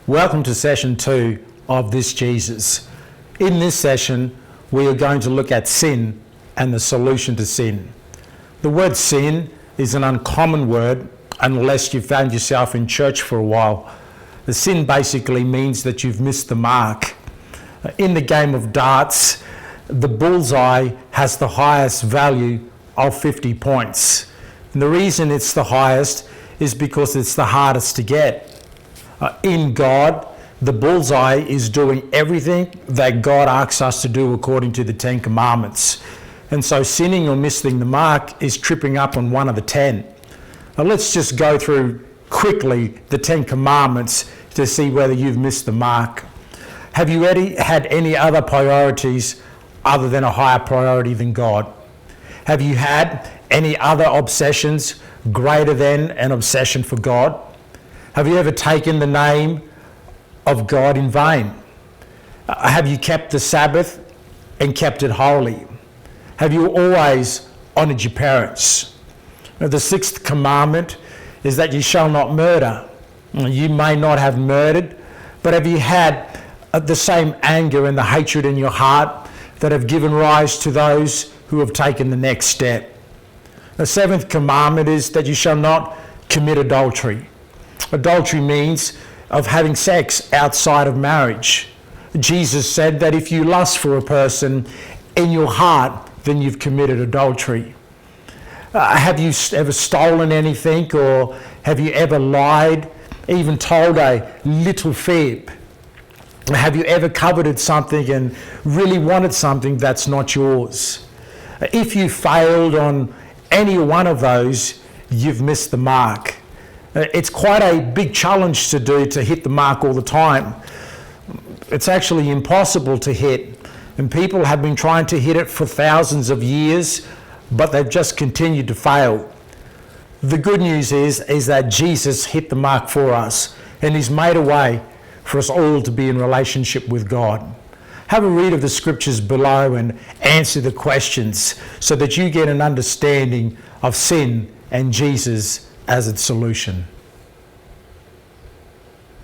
Welcome to session 2 of This Jesus. In this session, we are going to look at sin and the solution to sin. The word sin is an uncommon word unless you've found yourself in church for a while. The sin basically means that you've missed the mark. In the game of darts, the bullseye has the highest value of 50 points. And the reason it's the highest is because it's the hardest to get. In God, the bullseye is doing everything that God asks us to do according to the 10 Commandments. And so sinning or missing the mark is tripping up on one of the 10. Now let's just go through quickly the 10 Commandments to see whether you've missed the mark. Have you had any other priorities other than a higher priority than God? Have you had any other obsessions greater than an obsession for God? Have you ever taken the name of God in vain? Have you kept the Sabbath and kept it holy? Have you always honoured your parents? Now, the 6th commandment is that you shall not murder. You may not have murdered, but have you had the same anger and the hatred in your heart that have given rise to those who have taken the next step? The 7th commandment is that you shall not commit adultery. Adultery means of having sex outside of marriage. Jesus said that if you lust for a person in your heart, then you've committed adultery. Have you ever stolen anything, or have you ever lied, even told a little fib? Have you ever coveted something and really wanted something that's not yours? If you failed on any one of those, you've missed the mark. It's quite a big challenge to do, to hit the mark all the time. It's actually impossible to hit, and people have been trying to hit it for thousands of years, but they've just continued to fail. The good news is that Jesus hit the mark for us, and he's made a way for us all to be in relationship with God. Have a read of the scriptures below and answer the questions so that you get an understanding of sin and Jesus as its solution.